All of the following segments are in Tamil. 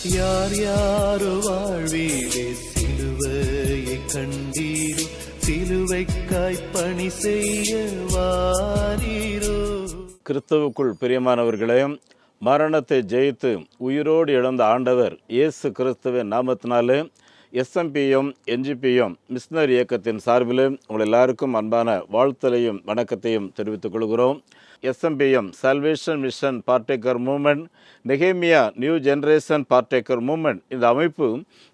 யார் யாரோ வாழ்வீரே சிலுவையை கண்டீரோ, சிலுவைக்காய் பணி செய்ய வாரீரோ. கிறிஸ்துவுக்குள் பிரியமானவர்களே, மரணத்தை ஜெயித்து உயிரோடு இழந்த ஆண்டவர் இயேசு கிறிஸ்துவின் நாமத்தினாலே எஸ்எம்பிஎம் என்ஜிபிஎம் மிஷனரி இயக்கத்தின் சார்பில் உங்கள் எல்லாருக்கும் அன்பான வாழ்த்தலையும் வணக்கத்தையும் தெரிவித்துக் கொள்கிறோம். SMBM salvation Mission partaker moment, நெகேமியா நியூ ஜெனரேஷன் பார்ட்டேக்கர் மூமெண்ட், இந்த அமைப்பு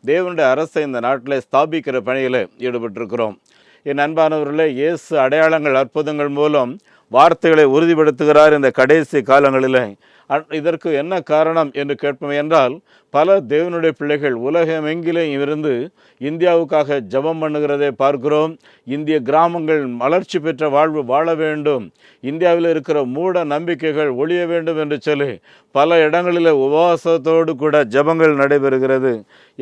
தேவனுடைய அரசை இந்த நாட்டில் ஸ்தாபிக்கிற பணியில் ஈடுபட்டிருக்கிறோம். என் அன்பானவர்களே, இயேசு அடையாளங்கள் அற்புதங்கள் மூலம் வார்த்தைகளை உறுதிப்படுத்துகிறார் இந்த கடைசி காலங்களில். இதற்கு என்ன காரணம் என்று கேட்போம் என்றால், பல தேவனுடைய பிள்ளைகள் உலகமெங்கிலும் இருந்து இந்தியாவுக்காக ஜெபம் பண்ணுகிறதை பார்க்கிறோம். இந்திய கிராமங்கள் வளர்ச்சி பெற்ற வாழ்வு வாழ வேண்டும், இந்தியாவில் இருக்கிற மூட நம்பிக்கைகள் ஒழிய வேண்டும் என்று சொல்லி பல இடங்களில் உபவாசத்தோடு கூட ஜெபங்கள் நடைபெறுகிறது.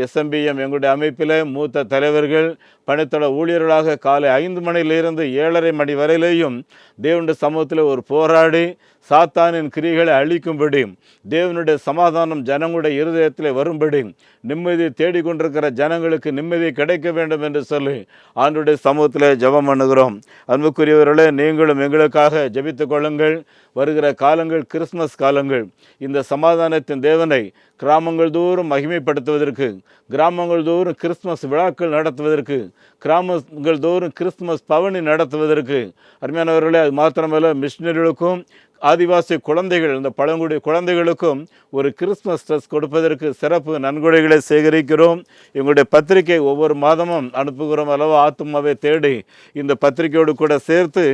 எஸ்எம்பிஎம் எங்களுடைய அமைப்பில் மூத்த தலைவர்கள் பணித்தள ஊழியர்களாக காலை 5 மணியிலிருந்து 7:30 மணி வரையிலேயும் தேவனுடைய சமூகத்தில் ஒரு போராடி சாத்தானின் கிரிகளை அழிக்கும்படி, தேவனுடைய சமாதானம் ஜனங்களுடைய இருதயத்தில் வரும்படி, நிம்மதியை தேடிக்கொண்டிருக்கிற ஜனங்களுக்கு நிம்மதி கிடைக்க வேண்டும் என்று சொல்லி ஆண்டுடைய சமூகத்தில் ஜெபம் பண்ணுகிறோம். அன்புக்குரியவர்களே, நீங்களும் எங்களுக்காக ஜெபித்துக் கொள்ளுங்கள். வருகிற காலங்கள் கிறிஸ்மஸ் காலங்கள். இந்த சமாதானத்தின் தேவனை கிராமங்கள் தோறும் மகிமைப்படுத்துவதற்கு, கிராமங்கள் தோறும் கிறிஸ்மஸ் விழாக்கள் நடத்துவதற்கு, கிராமங்கள் தோறும் கிறிஸ்துமஸ் பவனி நடத்துவதற்கு, அருமையானவர்களே, அது மாத்திரமல்ல, மிஷினரிகளுக்கும் ஆதிவாசி குழந்தைகள், இந்த பழங்குடி குழந்தைகளுக்கும் ஒரு கிறிஸ்மஸ் ட்ரெஸ் கொடுப்பதற்கு சிறப்பு நன்கொடைகளை சேகரிக்கிறோம். எங்களுடைய பத்திரிகை ஒவ்வொரு மாதமும் அனுப்புகிறோம் அல்லவா. ஆத்துமாவை தேடி இந்த பத்திரிகையோடு கூட சேர்த்து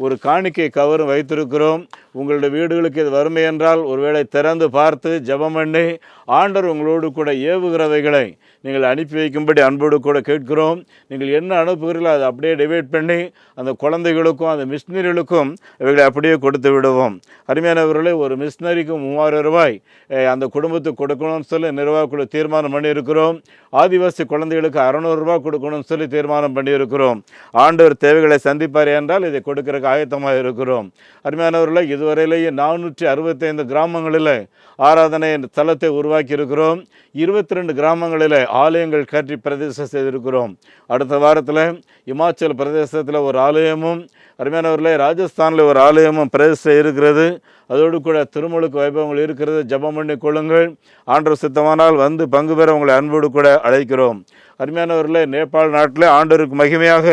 ஒரு காணிக்கை கவரும் வைத்திருக்கிறோம். உங்களுடைய வீடுகளுக்கு இது வறுமை என்றால் ஒருவேளை திறந்து பார்த்து ஜெபம் பண்ணி ஆண்டவர் உங்களோடு கூட ஏவுகிறவைகளை நீங்கள் அனுப்பி வைக்கும்படி அன்போடு கூட கேட்கிறோம். நீங்கள் என்ன அனுப்புகிறீர்களோ அதை அப்படியே டிவைட் பண்ணி அந்த குழந்தைகளுக்கும் அந்த மிஷினரிகளுக்கும் இவைகளை அப்படியே கொடுத்து விடுவோம். அருமையானவர்களே, ஒரு மிஷினரிக்கு 3000 ரூபாய் அந்த குடும்பத்துக்கு கொடுக்கணும்னு சொல்லி நிர்வாகக்குழு தீர்மானம் பண்ணியிருக்கிறோம். ஆதிவாசி குழந்தைகளுக்கு 600 ரூபாய் கொடுக்கணும்னு சொல்லி தீர்மானம் பண்ணியிருக்கிறோம். ஆண்டவர் தேவைகளை சந்திப்பார் என்றால் இதை கொடுக்கறதுக்கு ஆயத்தமாக இருக்கிறோம். அருமையானவர்களே, இதுவரையிலேயே 465 கிராமங்களில் ஆராதனை தலத்தை உருவாக்கி இருக்கிறோம். 22 கிராமங்களில் ஆலயங்கள் கட்டி பிரதிஷ்டை செய்திருக்கிறோம். அடுத்த வாரத்தில் இமாச்சல் பிரதேசத்தில் ஒரு ஆலயமும், அருமையானவர்களே, ராஜஸ்தானில் ஒரு ஆலயமும் பிரதிஷ்டை இருக்கிறது. அதோடு கூட திருமுழுக்கு வைபவங்கள் இருக்கிறது. ஜெபம் பண்ணி கொள்ளுங்கள். ஆண்டவர் சித்தமானால் வந்து பங்கு பெற உங்களை அன்போடு கூட அழைக்கிறோம். அருமையானவர்களே, நேபாள் நாட்டில் ஆண்டவருக்கு மகிமையாக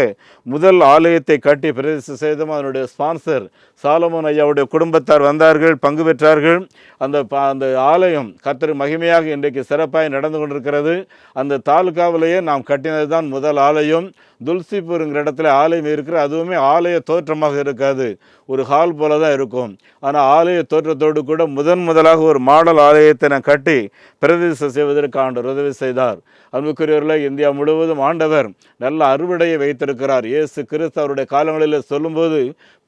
முதல் ஆலயத்தை கட்டி பிரதிஷ்டை செய்தோம். அதனுடைய ஸ்பான்சர் சாலமோன் ஐயாவுடைய குடும்பத்தார் வந்தார்கள், பங்கு பெற்றார்கள். அந்த ஆலயம் கர்த்தருக்கு மகிமையாக இன்றைக்கு சிறப்பாக நடந்து கொண்டிருக்கிறது. அந்த தாலுகாவிலேயே நாம் கட்டினது தான் முதல் ஆலயம். துல்சிபூருங்கிற இடத்துல ஆலயம் இருக்கிற, அதுவுமே ஆலய தோற்றமாக இருக்காது, ஒரு ஹால் போல தான் இருக்கும். ஆனால் ஆலய தோற்றத்தோடு கூட முதலாக ஒரு மாடல் ஆலயத்தை நான் கட்டி பிரதிஷ்டை செய்வதற்கு ஆண்டவர் உதவி செய்தார். அன்புக்குரியவர்களே, இந்தியா முழுவதும் ஆண்டவர் நல்ல அறுவடையை வைத்திருக்கிறார். இயேசு கிறிஸ்து அவருடைய காலங்களில் சொல்லும்போது,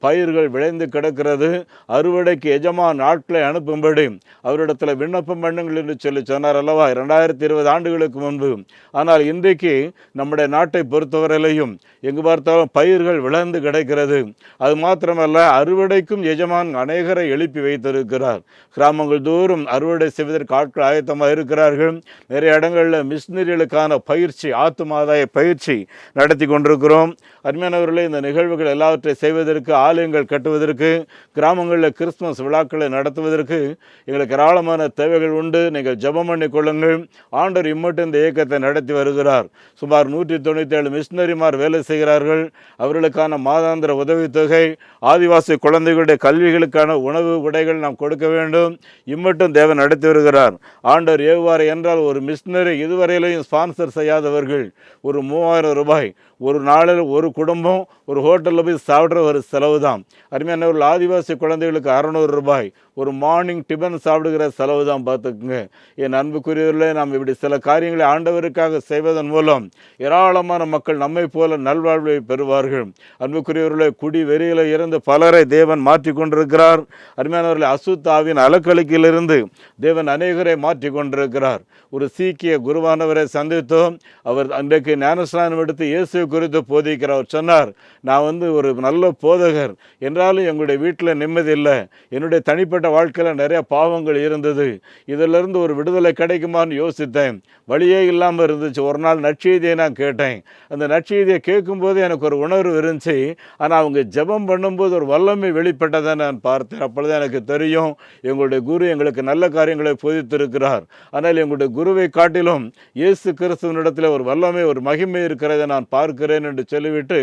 பயிர்கள் விளைந்து கிடக்கிறது, அறுவடைக்கு எஜமான் ஆட்களை அனுப்பும்படி அவரிடத்தில் விண்ணப்பம் பண்ணுங்கள் என்று சொன்னார் அல்லவா, 2020 ஆண்டுகளுக்கு முன்பு. ஆனால் இன்றைக்கு நம்முடைய நாட்டை பொறுத்தவரையிலையும் எங்கு பார்த்தாலும் பயிர்கள் விளைந்து கிடக்கிறது. அது மாத்திரமல்ல, அறுவடைக்கும் எஜமான் அநேகரை எழுப்பி வைத்திருக்கிறார். கிராமங்கள் தோறும் அறுவடை செய்வதற்கு ஆட்கள் ஆயத்தமாக இருக்கிறார்கள். நிறைய இடங்களில் மிஷினரிகளுக்கான பயிற்சி, ஆத்துமாதாய பயிற்சி நடத்தி கொண்டிருக்கிறோம். அருமையானவர்களே, இந்த நிகழ்வுகள் எல்லாவற்றை செய்வதற்கு, ஆலயங்கள் கட்டுவதற்கு, கிராமங்களில் கிறிஸ்துமஸ் விழாக்களை நடத்துவதற்கு எங்களுக்கு ஏராளமான தேவைகள் உண்டு. நீங்கள் ஜெபம் பண்ணி கொள்ளுங்கள். ஆண்டவர் இம்மட்டும் இந்த இயக்கத்தை நடத்தி வருகிறார். சுமார் 197 மிஷினரிமார் வேலை செய்கிறார்கள். அவர்களுக்கான மாதாந்திர உதவித்தொகை, ஆதிவாசி குழந்தைகளுடைய கல்விகளுக்கான உணவு உடைகள் நாம் கொடுக்க வேண்டும். இம்மட்டும் தேவன் நடத்தி வருகிறார். ஆண்டவர் ஏவுவார் என்றால் ஒரு மிஷினரி இதுவரையிலையும் ஸ்பான்சர் செய்யாதவர்கள் ஒரு 3000 ரூபாய் ஒரு நாளில் ஒரு குடும்பம் ஒரு ஹோட்டலில் போய் சாப்பிட்ற ஒரு செலவு தான். அருமையானவர்கள், ஆதிவாசி குழந்தைகளுக்கு 600 ரூபாய் ஒரு மார்னிங் டிபன் சாப்பிடுகிற செலவு தான். பார்த்துக்குங்க என் அன்புக்குரியவர்களே, நாம் இப்படி சில காரியங்களை ஆண்டவருக்காக செய்வதன் மூலம் ஏராளமான மக்கள் நம்மை போல நல்வாழ்வை பெறுவார்கள். அன்புக்குரியவர்களே, குடி வெறியில் இருந்து பலரை தேவன் மாற்றி கொண்டிருக்கிறார். அருமையானவர்களை, அசுத்தாவின் அலக்கழிக்கிலிருந்து தேவன் அநேகரை மாற்றி கொண்டிருக்கிறார். ஒரு சீக்கிய குருவானவரை சந்தித்தோம். அவர் அன்றைக்கு ஞானஸ்நானம் எடுத்து இயேசு குறித்து போதிக்கிறார். சொன்னார், நான் ஒரு நல்ல போதகர், கர்த்தர். என்றாலும் எங்களுடைய வீட்டில் நிம்மதி இல்லை, என்னுடைய தனிப்பட்ட வாழ்க்கையில் நிறைய பாவங்கள் இருந்தது, இதிலிருந்து ஒரு விடுதலை கிடைக்குமான்னு யோசித்தேன். வழியே இல்லாமல் இருந்துச்சு. ஒரு நாள் நற்செய்தியை நான் கேட்டேன். அந்த நற்செய்தியை கேட்கும்போது எனக்கு ஒரு உணர்வு இருந்துச்சு. ஆனால் அவங்க ஜெபம் பண்ணும்போது ஒரு வல்லமை வெளிப்பட்டதை நான் பார்த்தேன். அப்பொழுது எனக்கு தெரியும், எங்களுடைய குரு எங்களுக்கு நல்ல காரியங்களை போதித்திருக்கிறார். ஆனால் எங்களுடைய குருவை காட்டிலும் இயேசு கிறிஸ்துவனிடத்தில் ஒரு வல்லமை, ஒரு மகிமை இருக்கிறதை நான் பார்க்கிறேன் என்று சொல்லிவிட்டு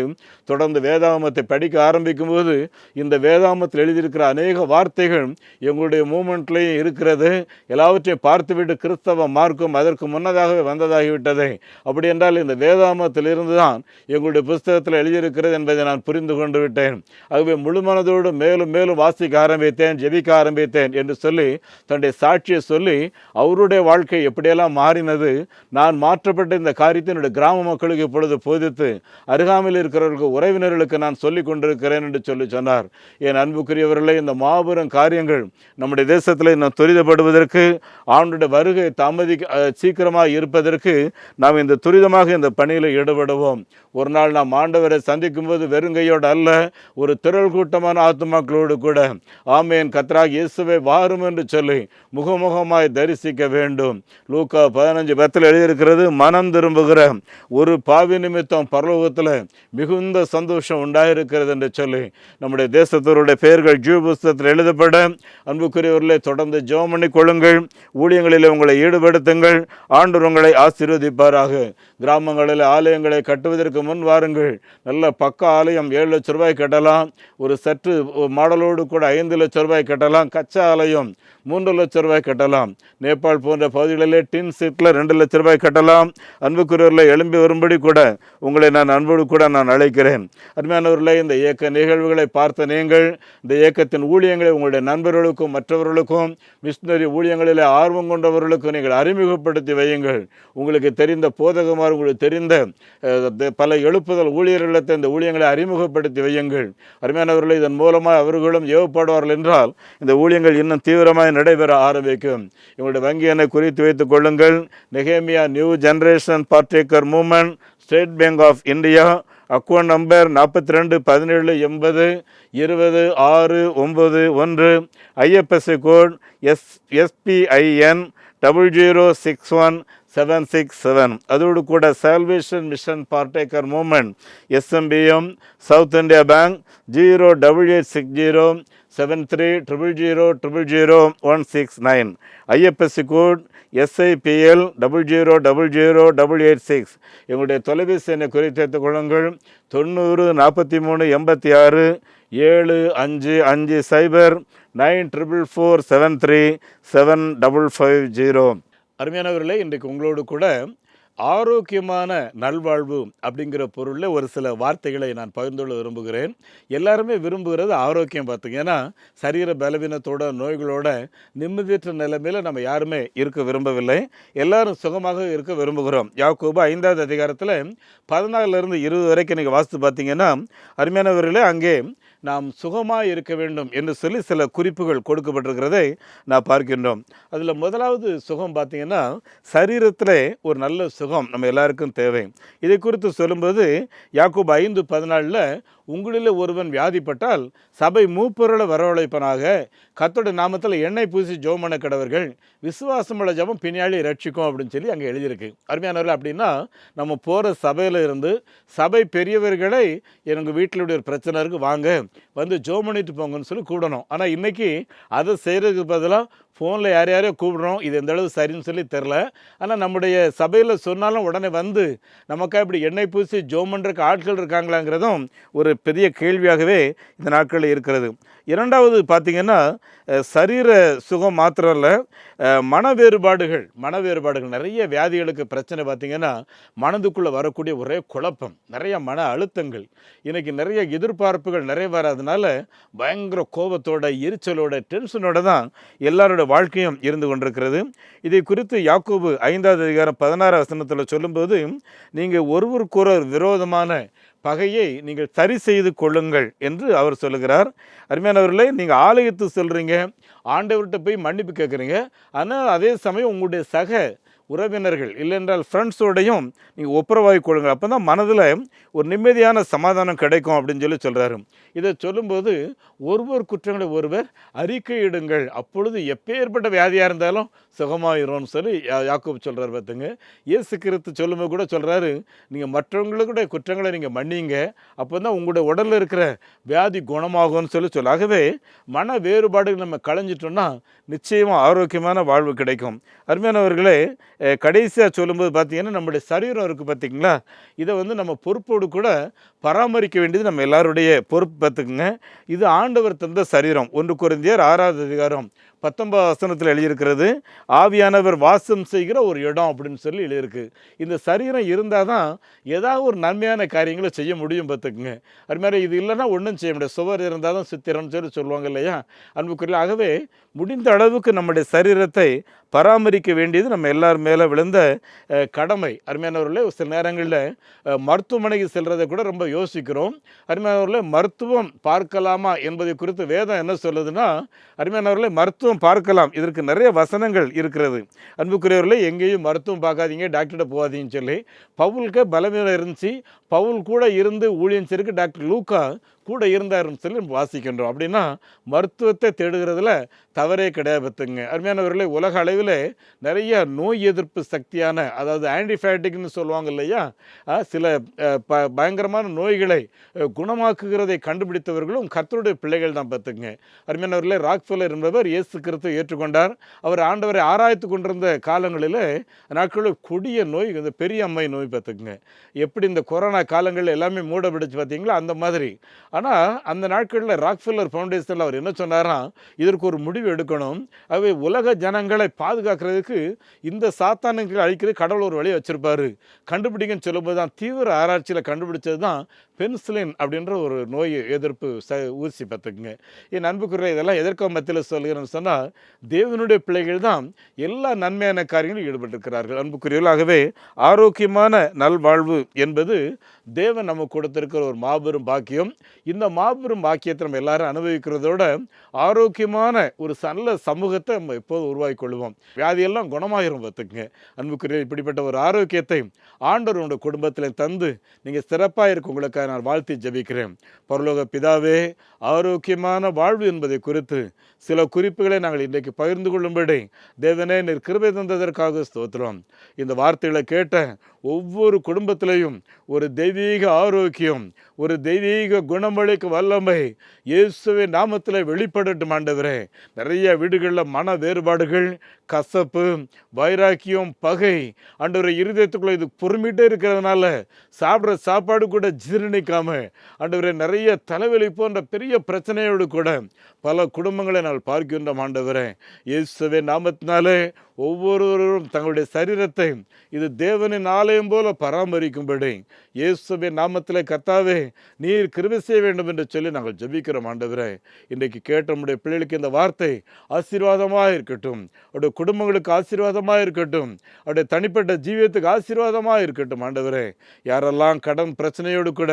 தொடர்ந்து வேதாகமத்தை படிக்க ஆரம்பிக்கும்போது இந்த வேதாகமத்தில் எழுதியிருக்கிற அநேக வார்த்தைகள் எங்களுடைய மூமெண்ட்லேயும் இருக்கிறது. எல்லாவற்றையும் பார்த்துவிட்டு கிறிஸ்தவ மார்க்கம் அதற்கு முன்னதாகவே வந்ததாகிவிட்டது. அப்படி என்றால் இந்த வேதாகமத்திலிருந்து தான் எங்களுடைய புஸ்தகத்தில் எழுதியிருக்கிறது என்பதை நான் புரிந்து கொண்டு விட்டேன். ஆகவே முழு மனதோடு மேலும் மேலும் வாசிக்க ஆரம்பித்தேன், ஜெபிக்க ஆரம்பித்தேன் என்று சொல்லி தன்னுடைய சாட்சியை சொல்லி அவருடைய வாழ்க்கை எப்படியெல்லாம் மாறினது, நான் மாற்றப்பட்ட இந்த காரியத்தை என்னுடைய கிராம மக்களுக்கு இப்பொழுது போதித்து அருகாமையில் இருக்கிறவர்களுக்கு, உறவினர்களுக்கு நான் சொல்லி கொண்டிருக்கிறேன் என்று சொன்னார். என் அன்புக்குரியவர்களே, இந்த மாபெரும் காரியங்கள் நம்முடைய தேசத்தில் இன்னும் துரிதப்படுவதற்கு, ஆண்டுடைய வருகை சீக்கிரமாக இருப்பதற்கு நாம் இந்த துரிதமாக இந்த பணியில் ஈடுபடுவோம். ஒரு நாள் நாம் ஆண்டவரை சந்திக்கும் போது வெறுங்கையோடு அல்ல, ஒரு திரள் கூட்டமான ஆத்துமாக்களோடு கூட ஆமேன் கர்த்தராகிய இயேசுவே வாரும் என்று சொல்லி முகமுகமாய் தரிசிக்க வேண்டும். லூக்கா 15:10 எழுதியிருக்கிறது, மனம் திரும்புகிற ஒரு பாவி நிமித்தம் பரலோகத்தில் மிகுந்த சந்தோஷம் உண்டாயிருக்கிறது என்று சொல்லி நம்முடைய தேசத்தோருடைய பெயர்கள் ஜீவ புஸ்தகத்தில் எழுதப்பட அன்புக்குரியவர்களே தொடர்ந்து ஜெபம் பண்ணி கொள்ளுங்கள். ஊழியங்களில் உங்களை ஈடுபடுத்துங்கள். ஆண்டவர் உங்களை ஆசீர்வதிப்பாராக. கிராமங்களில் ஆலயங்களை கட்டுவதற்கு முன் வாருங்கள். நல்ல பக்க ஆலயம் 7 லட்சம் ரூபாய் கட்டலாம். ஒரு சற்று மாடலோடு கூட 5 லட்சம் ரூபாய் கட்டலாம். கச்சா ஆலயம் 3 லட்சம் ரூபாய் கட்டலாம். நேபாள் போன்ற பகுதிகளிலே டின் சீட்டில் 2 லட்சம் ரூபாய் கட்டலாம். அன்புக்குரியவர்களை எழும்பி வரும்படி கூட உங்களை நான் அன்போடு கூட நான் அழைக்கிறேன். அருமையானவர்களே, இந்த இயக்க நிகழ்வுகளை பார்த்த நீங்கள் இந்த இயக்கத்தின் ஊழியங்களை உங்களுடைய நண்பர்களுக்கும் மற்றவர்களுக்கும் மிஷினரி ஊழியங்களில் ஆர்வம் கொண்டவர்களுக்கும் நீங்கள் அறிமுகப்படுத்தி வையுங்கள். உங்களுக்கு தெரிந்த போதகமார், உங்களுக்கு தெரிந்த பல எழுப்புதல் ஊழியர்களிடத்தை இந்த ஊழியங்களை அறிமுகப்படுத்தி வையுங்கள். அருமையானவர்களே, இதன் மூலமாக அவர்களும் ஏவப்படுவார்கள் என்றால் இந்த ஊழியங்கள் இன்னும் தீவிரமாக நடைபெற ஆரம்பிக்கும். எங்களுடைய வங்கி எண்ணை குறித்து வைத்துக் கொள்ளுங்கள். நெகேமியா New Generation Partaker Movement, State Bank of India, account number 421720200691, IFSC code SPIN 0061767. அதோடு கூட Salvation Mission Partaker Movement SMBM, South India Bank 088607300000169, IFSC code SIPL 000086. எங்களுடைய தொலைபேசி எண்ணை குறித்து வைத்துக் கொள்ளுங்கள். 90 4486 7550 அருமையானவர்களே, இன்றைக்கு உங்களோடு கூட ஆரோக்கியமான நல்வாழ்வு அப்படிங்கிற பொருளில் ஒரு சில வார்த்தைகளை நான் பகிர்ந்து கொள்ள விரும்புகிறேன். எல்லாருமே விரும்புகிறது ஆரோக்கியம். பார்த்திங்கன்னா சரீர பலவீனத்தோட, நோய்களோட, நிம்மதியற்ற நிலைமையில் நம்ம யாருமே இருக்க விரும்பவில்லை. எல்லாரும் சுகமாக இருக்க விரும்புகிறோம். யாக்கோபு 5வது அதிகாரத்தில் 14 20 வரைக்கும் நீங்கள் வாசித்து பார்த்தீங்கன்னா அருமையானவர்களே, அங்கே நாம் சுகமாக இருக்க வேண்டும் என்று சொல்லி சில குறிப்புகள் கொடுக்கப்பட்டிருக்கிறதை நான் பார்க்கின்றோம். அதில் முதலாவது சுகம் பார்த்திங்கன்னா சரீரத்தில் ஒரு நல்ல சுகம் நம்ம எல்லாருக்கும் தேவை. இதை குறித்து சொல்லும்போது யாக்கோபு 5:14 உங்களில் ஒருவன் வியாதிப்பட்டால் சபை மூப்பொருளை வரவழைப்பனாக, கர்த்தருடைய நாமத்தில் எண்ணெய் பூசி ஜெபம் பண்ண கடவர்கள், விசுவாசமுள்ள ஜெபம் பின்னாடி ரட்சிக்கும் அப்படின்னு சொல்லி அங்கே எழுதியிருக்கு. அருமையானவர்கள், அப்படின்னா நம்ம போகிற சபையில் இருந்து சபை பெரியவர்களை எனக்கு வீட்டிலுடைய ஒரு பிரச்சனை இருக்குது, வாங்க வந்து ஜெபம் பண்ணிட்டு போங்கன்னு சொல்லி கூப்பிடணும். ஆனால் இன்றைக்கி அதை செய்கிறதுக்கு பதிலாக ஃபோனில் யாரையோ கூப்பிடுறோம். இது எந்த அளவு சரின்னு சொல்லி தெரில. ஆனால் நம்முடைய சபையில் சொன்னாலும் உடனே வந்து நமக்காக இப்படி எண்ணெய் பூசி ஜெபம் பண்ணுறதுக்கு ஆட்கள் இருக்காங்களாங்கிறதும் ஒரு பெரிய கேள்வியாகவே இந்த நாட்களில் இருக்கிறது. இரண்டாவது பார்த்திங்கன்னா சரீர சுகம் மாத்திரம் இல்லை, மன வேறுபாடுகள் நிறைய வியாதிகளுக்கு பிரச்சனை. பார்த்திங்கன்னா மனதுக்குள்ளே வரக்கூடிய ஒரே குழப்பம், நிறைய மன அழுத்தங்கள், இன்றைக்கி நிறைய எதிர்பார்ப்புகள் நிறைய வராதனால பயங்கர கோபத்தோட, எரிச்சலோட, டென்ஷனோட தான் எல்லாரோட வாழ்க்கையும் இருந்து கொண்டிருக்கிறது. இதை குறித்து யாக்கோபு 5வது அதிகாரம் 16 வசனத்தில் சொல்லும்போது, நீங்கள் ஒருவருக்கொருவர் விரோதமான பகையை நீங்கள் சரி செய்து கொள்ளுங்கள் என்று அவர் சொல்லுகிறார். அருமையானவர்களே, நீங்கள் ஆலயத்துக்கு சொல்கிறீங்க, ஆண்டவர்கிட்ட போய் மன்னிப்பு கேட்குறீங்க, ஆனால் அதே சமயம் உங்களுடைய சக உறவினர்கள் இல்லைன்றால் ஃப்ரெண்ட்ஸோடையும் நீங்கள் ஒப்புரவாகி கொள்ளுங்கள். அப்போ தான் மனதில் ஒரு நிம்மதியான சமாதானம் கிடைக்கும் அப்படின்னு சொல்கிறாரு. இதை சொல்லும்போது ஒருவர் குற்றங்களை ஒருவர் அறிக்கையிடுங்கள், அப்பொழுது எப்பேற்பட்ட வியாதியாக இருந்தாலும் சுகமாயிரும்னு சொல்லி யாக்கோபு சொல்கிறார். பார்த்துங்க, இயேசு கிறிஸ்து சொல்லும்போது கூட சொல்கிறாரு, நீங்கள் மற்றவங்களுடைய குற்றங்களை நீங்கள் மன்னிங்க, அப்போ தான் உங்களுடைய உடலில் இருக்கிற வியாதி குணமாகும்னு சொல்ல. ஆகவே மன வேறுபாடுகள் நம்ம களைஞ்சிட்டோம்னா நிச்சயமாக ஆரோக்கியமான வாழ்வு கிடைக்கும். அருமையானவர்களே, கடைசியாக சொல்லும்போது பார்த்தீங்கன்னா நம்முடைய சரீரம் இருக்குது பார்த்தீங்களா, இதை நம்ம பொறுப்போடு கூட பராமரிக்க வேண்டியது நம்ம எல்லாருடைய பொறுப்பு. பார்த்துக்குங்க, இது ஆண்டவர் தந்த சரீரம். 1 கொரிந்தியர் 6வது அதிகாரம் 19 வசனத்தில் எழுதியிருக்கிறது, ஆவியானவர் வாசம் செய்கிற ஒரு இடம் அப்படின்னு சொல்லி எழுதியிருக்கு. இந்த சரீரம் இருந்தால் தான் ஏதாவது ஒரு நன்மையான காரியங்களை செய்ய முடியும். பார்த்துக்குங்க, அது மாதிரி இது இல்லைன்னா ஒன்றும் செய்ய முடியாது. சுவர் இருந்தால் தான் சித்திரம்னு சொல்லுவாங்க இல்லையா அன்புக்குரிய. ஆகவே முடிந்த அளவுக்கு நம்முடைய சரீரத்தை பராமரிக்க வேண்டியது நம்ம எல்லார் மேலே விழுந்த கடமை. அருமையானவர்களே, சில நேரங்களில் மருத்துவமனைக்கு செல்றதை கூட ரொம்ப யோசிக்கிறோம். அருமையானவர்களே, மருத்துவம் பார்க்கலாமா என்பதை குறித்து வேதம் என்ன சொல்லுதுன்னா, அருமையானவர்களே, மருத்துவம் பார்க்கலாம், இதற்கு நிறைய வசனங்கள் இருக்கிறது. அன்புக்குரியவர்களே, எங்கேயும் மருத்துவம் பார்க்காதீங்க, டாக்டர்கிட்ட போகாதீங்கன்னு சொல்லி பவுலுக்கு பலவீனம் இருந்துச்சு. பவுல் கூட இருந்து ஊழியம் செய்யறதுக்கு டாக்டர் லூக்கா கூட இருந்தாருன்னு சொல்லி வாசிக்கின்றோம். அப்படின்னா மருத்துவத்தை தேடுகிறதுல தவறே கிடையாது. பார்த்துங்க அருமையானவர்களே, உலக அளவில் நிறைய நோய் எதிர்ப்பு சக்தியான, அதாவது ஆன்டிபயோட்டிக்னு சொல்லுவாங்க இல்லையா, சில பயங்கரமான நோய்களை குணமாக்குகிறதை கண்டுபிடித்தவர்களும் கர்த்தருடைய பிள்ளைகள் தான். பார்த்துங்க அருமையானவர்களே, ராக்ஃபெல்லர் என்பவர் இயேசு கிறிஸ்துவை ஏற்றுக்கொண்டார். அவர் ஆண்டவரை ஆராய்த்து கொண்டிருந்த காலங்களில் நாட்களில் கொடிய நோய், இந்த பெரிய அம்மை நோய். பார்த்துக்குங்க, எப்படி இந்த கொரோனா காலங்களில் எல்லாமே மூடப்பட்டுச்சு பார்த்தீங்களா, அந்த மாதிரி. ஆனால் அந்த நாட்களில் ராக்ஃபெல்லர் ஃபவுண்டேஷனில் அவர் என்ன சொன்னாராம், இதற்கு ஒரு முடிவு எடுக்கணும். அவை உலக ஜனங்களை பாதுகாக்கிறதுக்கு இந்த சாத்தானுக்கு அழிக்கிறது கடவுள் ஒரு வழியை வச்சிருப்பாரு, கண்டுபிடிங்கன்னு சொல்லும்போது தான் தீவிர ஆராய்ச்சியில் கண்டுபிடிச்சது தான் பென்சிலின் அப்படின்ற ஒரு நோய் எதிர்ப்பு ஊசி. பார்த்துக்குங்க, என் அன்புக்குரிய, இதெல்லாம் எதற்காக மத்தியில் சொல்கிறேன்னு சொன்னால், தேவனுடைய பிள்ளைகள் தான் எல்லா நன்மையான காரியங்களும் ஈடுபட்டிருக்கிறார்கள். அன்புக்குரியவர்களாகவே ஆரோக்கியமான நல்வாழ்வு என்பது தேவன் நமக்கு கொடுத்திருக்கிற ஒரு மாபெரும் பாக்கியம். இந்த மாபெரும் பாக்கியத்தை நம்ம எல்லாரும் அனுபவிக்கிறதோட ஆரோக்கியமான ஒரு நல்ல சமூகத்தை நம்ம எப்போது உருவாக்கி கொள்வோம். வியாதியெல்லாம் குணமாயிரும். பார்த்துக்குங்க அன்புக்குரிய, இப்படிப்பட்ட ஒரு ஆரோக்கியத்தை ஆண்டவர் உங்களுடைய குடும்பத்தில் தந்து நீங்கள் சிறப்பாக இருக்க உங்களுக்காக நான் வாழ்த்தி ஜெபிக்கிறேன். பரலோக பிதாவே, ஆரோக்கியமான வாழ்வு என்பதை குறித்து சில குறிப்புகளை நாங்கள் இன்றைக்கு பகிர்ந்து கொள்ளும்படி தேவனே நீர் கிருபை தந்ததற்காக ஸ்தோத்திரம். இந்த வார்த்தைகளை கேட்ட ஒவ்வொரு குடும்பத்திலையும் ஒரு தெய்வீக ஆரோக்கியம், ஒரு தெய்வீக குணமளிக்க வல்லமை இயேசுவின் நாமத்தில் வெளிப்படட்டும் ஆண்டவரே. நிறைய வீடுகளில் மன வேறுபாடுகள், கசப்பு, வைராக்கியம், பகை ஆண்டவரை இருதயத்துக்குள்ள இது பொறுமிட்டே இருக்கிறதுனால சாப்பிட்ற சாப்பாடு கூட ஜீரணிக்காம ஆண்டவரை நிறைய தலைவலி போன்ற பெரிய பிரச்சனையோடு கூட பல குடும்பங்களை நாங்கள் பார்க்கின்றோம். ஆண்டவரே, இயேசுவின் நாமத்தினாலே ஒவ்வொருவரும் தங்களுடைய சரீரத்தை இது தேவனின் ஆலயம் போல பராமரிக்கும்படி இயேசுவின் நாமத்திலே கர்த்தாவே நீர் கிருபை செய்ய வேண்டும் என்று சொல்லி நாங்கள் ஜெபிக்கிறோம். ஆண்டவரே, இன்றைக்கு கேட்ட நம்முடைய பிள்ளைகளுக்கு இந்த வார்த்தை ஆசீர்வாதமாக இருக்கட்டும், அவருடைய குடும்பங்களுக்கு ஆசீர்வாதமாக இருக்கட்டும், அவருடைய தனிப்பட்ட ஜீவியத்துக்கு ஆசீர்வாதமாக இருக்கட்டும். ஆண்டவரே, யாரெல்லாம் கடன் பிரச்சனையோடு கூட,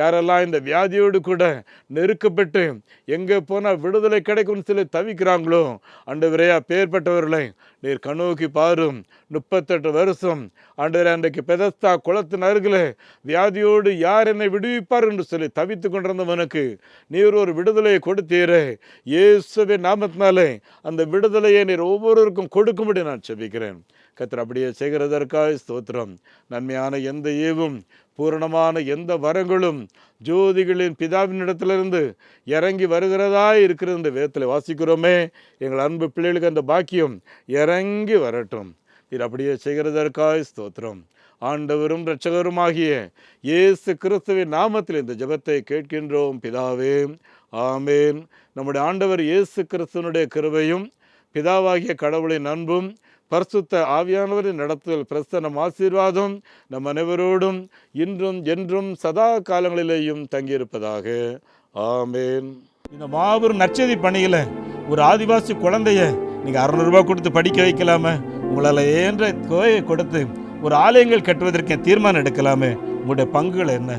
யாரெல்லாம் இந்த வியாதியோடு கூட நெருக்கப்பட்டு எங்கே போனால் விடுதலை கிடைக்கும்னு சொல்லி தவிக்கிறாங்களோ, ஆண்டவரே, அப்பேற்பட்டவர்களை நீர் கண்ணோக்கி பாரும். 38 வருஷம் ஆண்டவரே, அன்றைக்கு பெதஸ்தா குளத்தின் அருகில் வியாதியோடு யார் என்னை விடுவிப்பார் என்று சொல்லி தவித்து கொண்டிருந்தவனுக்கு நீர் ஒரு விடுதலையை கொடுத்தீரே. இயேசுவின் நாமத்தினாலே அந்த விடுதலையை நீர் ஒவ்வொருவருக்கும் கொடுக்கும்படி நான் செபிக்கிறேன். கர்த்தர் அப்படியே செய்கிறதற்காக ஸ்தோத்திரம். நன்மையான எந்த ஈவும், பூரணமான எந்த வரங்களும் ஜோதிகளின் பிதாவினிடத்திலிருந்து இறங்கி வருகிறதா இருக்கிறது இந்த வேதத்தில் வாசிக்கிறோமே. எங்கள் அன்பு பிள்ளைகளுக்கு அந்த பாக்கியம் இறங்கி வரட்டும். இது அப்படியே செய்கிறதற்காக ஸ்தோத்திரம். ஆண்டவரும் இரட்சகருமாகிய இயேசு கிறிஸ்துவின் நாமத்தில் இந்த ஜெபத்தை கேட்கின்றோம் பிதாவே, ஆமேன். நம்முடைய ஆண்டவர் இயேசு கிறிஸ்துவனுடைய கிருபையும் பிதாவாகிய கடவுளின் அன்பும் பரிசுத்த ஆவியானவரின் நடத்துதல் பிரசன்னம் ஆசீர்வாதம் நம் அனைவரோடும் இன்றும் என்றும் சதா காலங்களிலேயும் தங்கியிருப்பதாக. ஆமேன். இந்த மாபெரும் நற்செய்தி பணியில் ஒரு ஆதிவாசி குழந்தைய நீங்கள் 600 ரூபாய் கொடுத்து படிக்க வைக்கலாமே, உங்களால் ஏன்ற கோயை கொடுத்து ஒரு ஆலயங்கள் கட்டுவதற்கு தீர்மானம் எடுக்கலாமே. உங்களுடைய பங்குகள் என்ன?